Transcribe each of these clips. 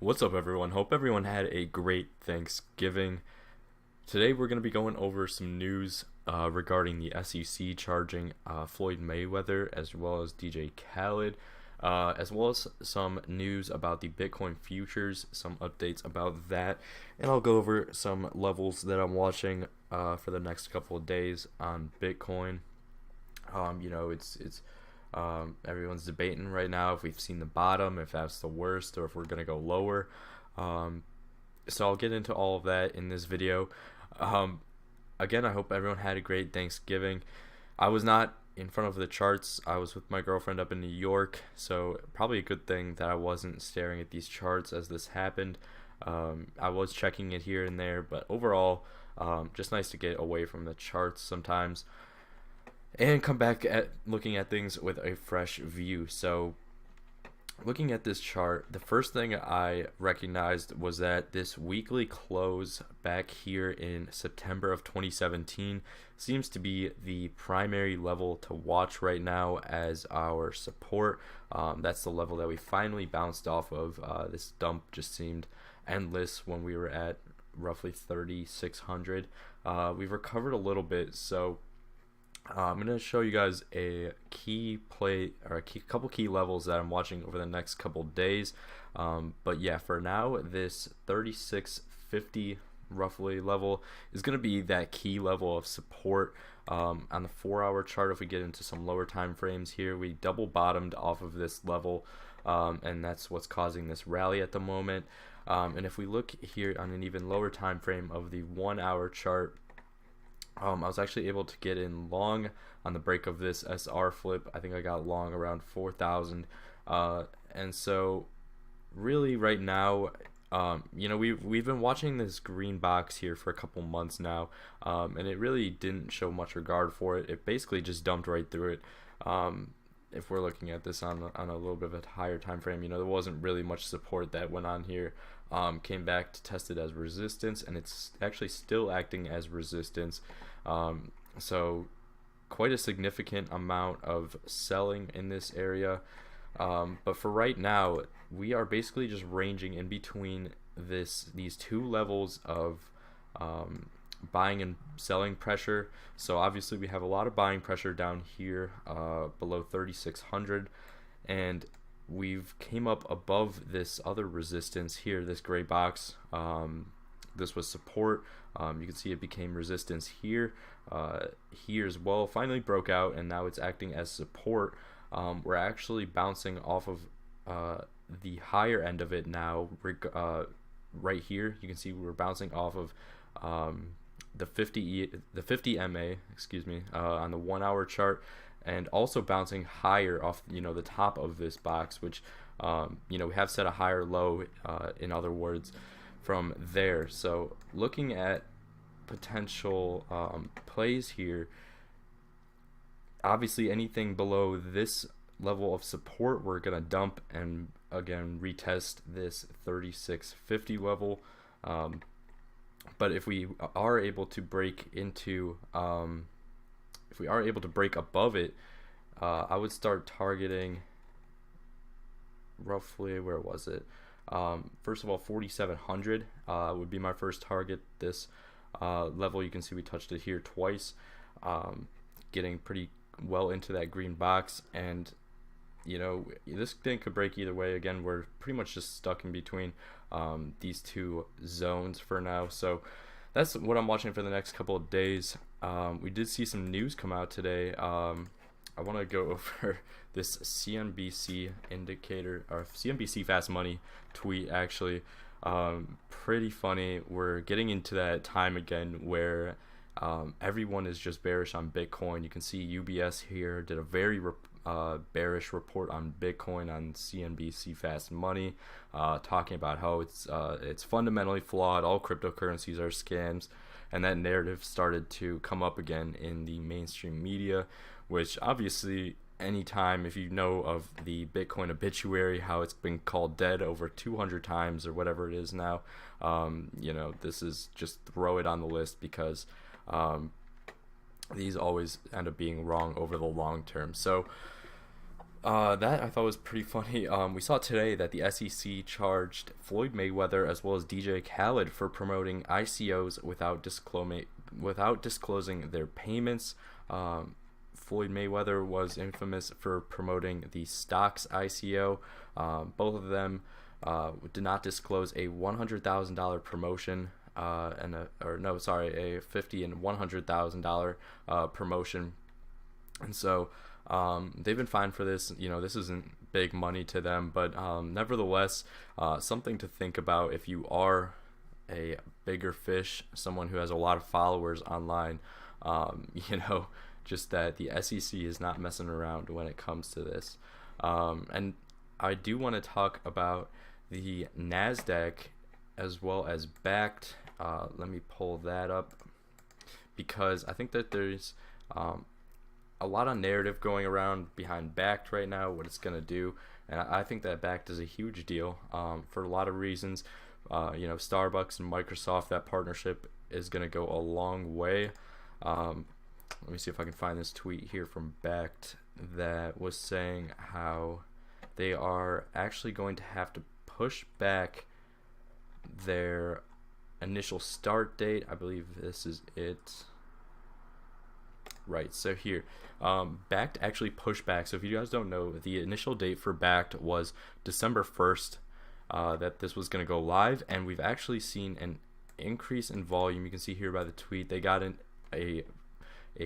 What's up, everyone? Hope everyone had a great Thanksgiving. Today, we're going to be going over some news regarding the SEC charging Floyd Mayweather as well as DJ Khaled, as well as some news about the Bitcoin futures, some updates about that, and I'll go over some levels that I'm watching for the next couple of days on Bitcoin. It's everyone's debating right now if we've seen the bottom, if that's the worst, or if we're gonna go lower. So I'll get into all of that in this video. Again, I hope everyone had a great Thanksgiving. I was not in front of the charts. I was with my girlfriend up in New York, so probably a good thing that I wasn't staring at these charts as this happened. I was checking it here and there, but overall, just nice to get away from the charts sometimes and come back at looking at things with a fresh view. So looking at this chart, the first thing I recognized was that this weekly close back here in September of 2017 seems to be the primary level to watch right now as our support. That's the level that we finally bounced off of. This dump just seemed endless when we were at roughly 3,600. We've recovered a little bit, so I'm going to show you guys a key play or couple key levels that I'm watching over the next couple days. But yeah, for now, this 3650 roughly level is going to be that key level of support. On the 4-hour chart, if we get into some lower time frames here, we double bottomed off of this level, and that's what's causing this rally at the moment. And if we look here on an even lower time frame of the 1-hour chart, I was actually able to get in long on the break of this SR flip. I think I got long around 4,000, and so really right now, we've been watching this green box here for a couple months now, and it really didn't show much regard for it. It basically just dumped right through it. If we're looking at this on a little bit of a higher time frame, there wasn't really much support that went on here. Came back to test it as resistance, and it's actually still acting as resistance. So quite a significant amount of selling in this area. But for right now, we are basically just ranging in between these two levels of buying and selling pressure. So obviously we have a lot of buying pressure down here below 3,600, and we've came up above this other resistance here, this gray box. This was support. You can see it became resistance here, here as well. Finally broke out, and now it's acting as support. We're actually bouncing off of the higher end of it now. Right here, you can see we're bouncing off of the 50 MA, excuse me, on the 1-hour chart, and also bouncing higher off the top of this box, which we have set a higher low, in other words, from there. So looking at potential plays here, obviously anything below this level of support we're gonna dump and again retest this 3650 level. But if we are able to break into if we are able to break above it, I would start targeting roughly, where was it? First of all, 4,700 would be my first target. This level, you can see we touched it here twice, getting pretty well into that green box, and this thing could break either way. Again, we're pretty much just stuck in between these two zones for now. So that's what I'm watching for the next couple of days. We did see some news come out today. I want to go over this CNBC indicator, or CNBC Fast Money tweet, actually. Pretty funny. We're getting into that time again where everyone is just bearish on Bitcoin. You can see UBS here did a very bearish report on Bitcoin on CNBC Fast Money, talking about how it's fundamentally flawed, all cryptocurrencies are scams, and that narrative started to come up again in the mainstream media, which obviously anytime, if you know of the Bitcoin obituary, how it's been called dead over 200 times or whatever it is now, this is just throw it on the list, because these always end up being wrong over the long term. So That I thought was pretty funny. We saw today that the SEC charged Floyd Mayweather as well as DJ Khaled for promoting ICOs without disclosing their payments. Floyd Mayweather was infamous for promoting the stocks ICO. Both of them did not disclose a $100,000 promotion a 50 and $100,000 promotion, and so they've been fined for this. This isn't big money to them, but nevertheless, something to think about if you are a bigger fish, someone who has a lot of followers online. Just that the SEC is not messing around when it comes to this. And I do want to talk about the NASDAQ as well as Backed. Let me pull that up because I think that there's a lot of narrative going around behind Backed right now, what it's going to do. And I think that Backed is a huge deal for a lot of reasons. Starbucks and Microsoft, that partnership is going to go a long way. Let me see if I can find this tweet here from Backed that was saying how they are actually going to have to push back their initial start date. I believe this is it. Right, so here, Backed actually pushed back. So if you guys don't know, the initial date for Backed was December 1st, that this was going to go live, and we've actually seen an increase in volume. You can see here by the tweet, they got a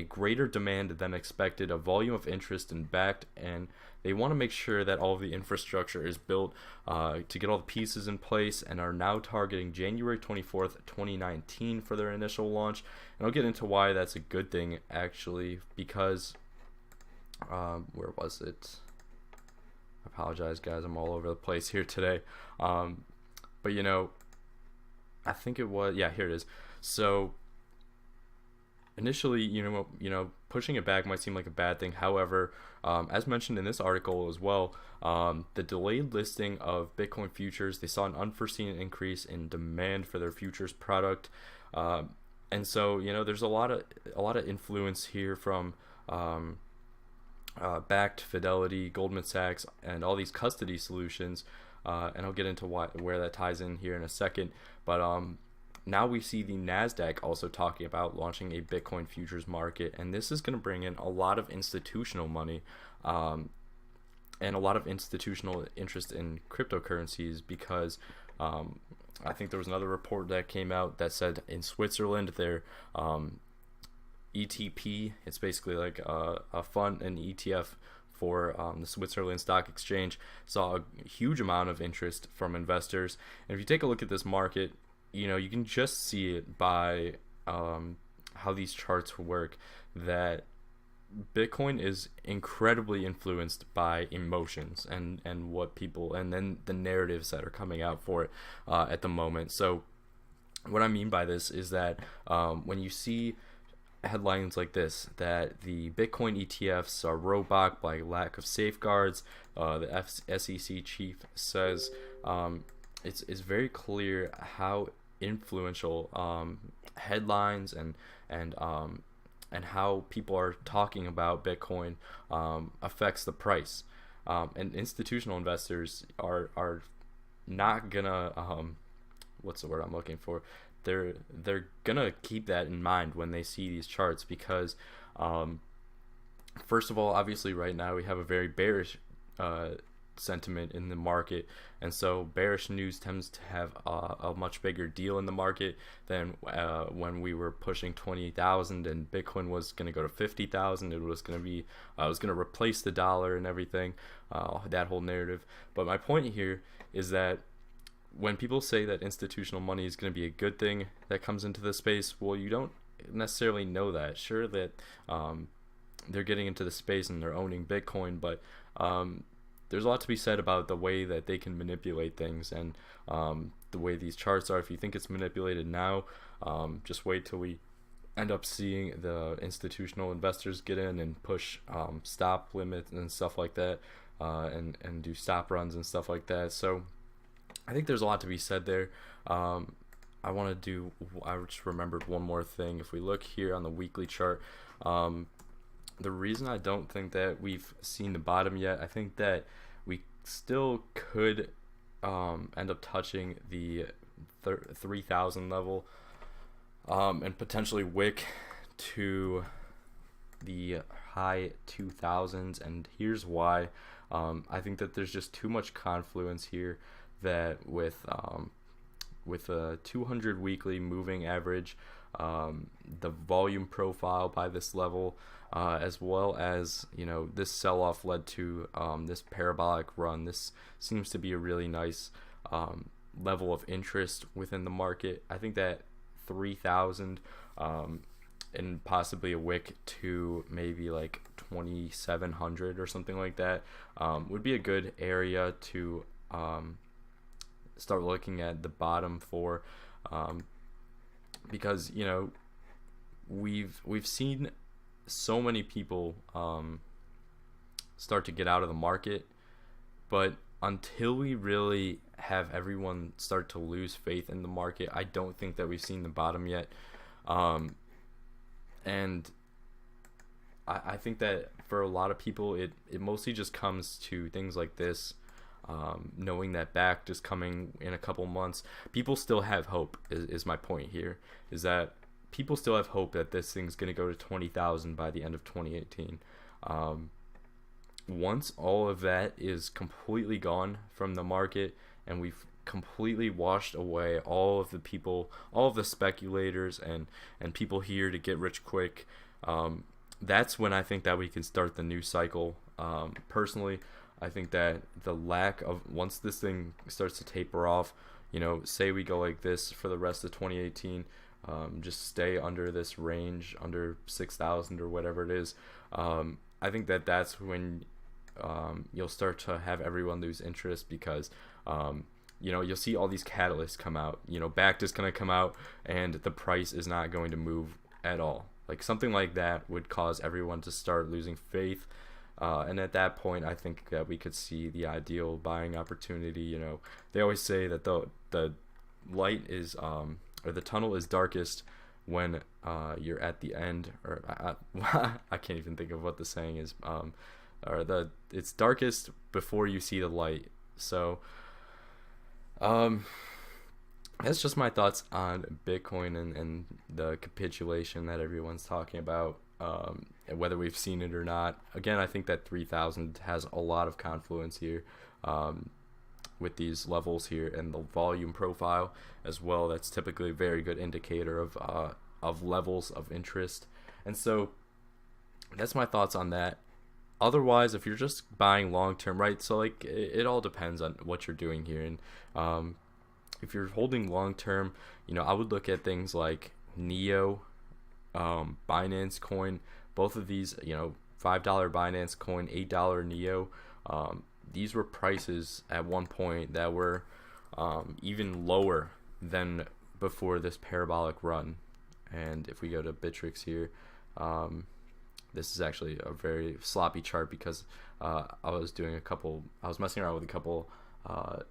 greater demand than expected, a volume of interest in Backed, and they want to make sure that all of the infrastructure is built to get all the pieces in place, and are now targeting January 24th, 2019 for their initial launch. And I'll get into why that's a good thing, actually, because where was it? I apologize, guys, I'm all over the place here today. But I think it was, yeah, here it is. So initially, pushing it back might seem like a bad thing. However, as mentioned in this article as well, the delayed listing of Bitcoin futures, they saw an unforeseen increase in demand for their futures product, and so there's a lot of influence here from Backed, Fidelity, Goldman Sachs, and all these custody solutions, and I'll get into where that ties in here in a second, but now we see the NASDAQ also talking about launching a Bitcoin futures market, and this is going to bring in a lot of institutional money and a lot of institutional interest in cryptocurrencies, because I think there was another report that came out that said in Switzerland their ETP, it's basically like a fund, an ETF for the Switzerland Stock Exchange, saw a huge amount of interest from investors. And if you take a look at this market, you can just see it by how these charts work, that Bitcoin is incredibly influenced by emotions and what people, and then the narratives that are coming out for it at the moment. So what I mean by this is that when you see headlines like this, that the Bitcoin ETFs are rollback by lack of safeguards, the SEC chief says it's very clear how influential headlines and how people are talking about Bitcoin affects the price, and institutional investors are not gonna what's the word I'm looking for? They're gonna keep that in mind when they see these charts, because first of all, obviously right now we have a very bearish sentiment in the market, and so bearish news tends to have a much bigger deal in the market than when we were pushing 20,000 and Bitcoin was going to go to 50,000. It was going to replace the dollar and everything, that whole narrative. But my point here is that when people say that institutional money is going to be a good thing that comes into the space, well, you don't necessarily know that. Sure that they're getting into the space and they're owning Bitcoin, but there's a lot to be said about the way that they can manipulate things, and the way these charts are. If you think it's manipulated now, just wait till we end up seeing the institutional investors get in and push stop limits and stuff like that, and do stop runs and stuff like that. So I think there's a lot to be said there. I just remembered one more thing. If we look here on the weekly chart, the reason I don't think that we've seen the bottom yet, I think that we still could end up touching the 3,000 level, and potentially wick to the high 2000s. And here's why. I think that there's just too much confluence here, that with a 200 weekly moving average, the volume profile by this level, as well as, you know, this sell-off led to this parabolic run. This seems to be a really nice level of interest within the market. I think that 3,000 and possibly a wick to maybe like 2,700 or something like that would be a good area to start looking at the bottom for, because, you know, we've seen so many people start to get out of the market, but until we really have everyone start to lose faith in the market, I don't think that we've seen the bottom yet. And I think that for a lot of people, it mostly just comes to things like this, knowing that back just coming in a couple months. People still have hope, is my point here, is that people still have hope that this thing's going to go to 20,000 by the end of 2018. Once all of that is completely gone from the market, and we've completely washed away all of the people, all of the speculators and people here to get rich quick, that's when I think that we can start the new cycle. Personally, I think that the lack of, once this thing starts to taper off, you know, say we go like this for the rest of 2018, just stay under this range, under 6,000 or whatever it is, I think that that's when you'll start to have everyone lose interest, because you know, you'll see all these catalysts come out. You know, BACT is going to come out and the price is not going to move at all. Like something like that would cause everyone to start losing faith, and at that point I think that we could see the ideal buying opportunity. You know, they always say that the light is or the tunnel is darkest when you're at the end, or I can't even think of what the saying is, or it's darkest before you see the light. So that's just my thoughts on Bitcoin and the capitulation that everyone's talking about, and whether we've seen it or not. Again, I think that 3,000 has a lot of confluence here, with these levels here and the volume profile as well. That's typically a very good indicator of levels of interest. And so that's my thoughts on that. Otherwise, if you're just buying long term, right, so like it all depends on what you're doing here. And if you're holding long term, you know, I would look at things like Neo, Binance Coin. Both of these, you know, $5 Binance Coin, $8 Neo, these were prices at one point that were even lower than before this parabolic run. And if we go to Bittrex here, this is actually a very sloppy chart, because I was messing around with a couple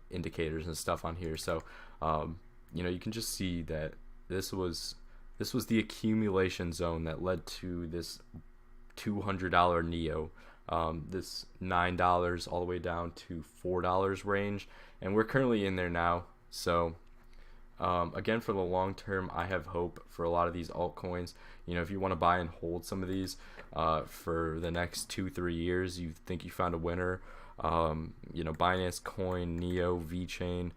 indicators and stuff on here. So you know, you can just see that this was the accumulation zone that led to this $200 Neo, this $9 all the way down to $4 range, and we're currently in there now. So again, for the long term, I have hope for a lot of these altcoins. You know, if you want to buy and hold some of these for the next 2-3 years, you think you found a winner. You know, Binance Coin, Neo, VeChain,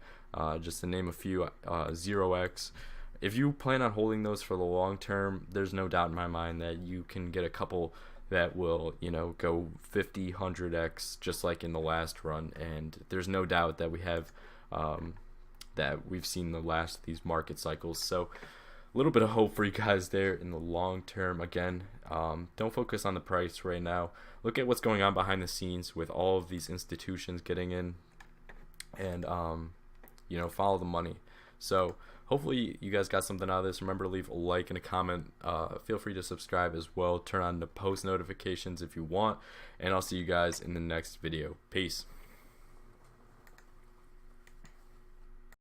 just to name a few, 0x. If you plan on holding those for the long term, there's no doubt in my mind that you can get a couple that will, you know, go 50, 100x, just like in the last run. And there's no doubt that we have that we've seen the last of these market cycles. So a little bit of hope for you guys there in the long term. Again, don't focus on the price right now. Look at what's going on behind the scenes with all of these institutions getting in, and you know, follow the money. So hopefully you guys got something out of this. Remember to leave a like and a comment. Feel free to subscribe as well. Turn on the post notifications if you want, and I'll see you guys in the next video. Peace.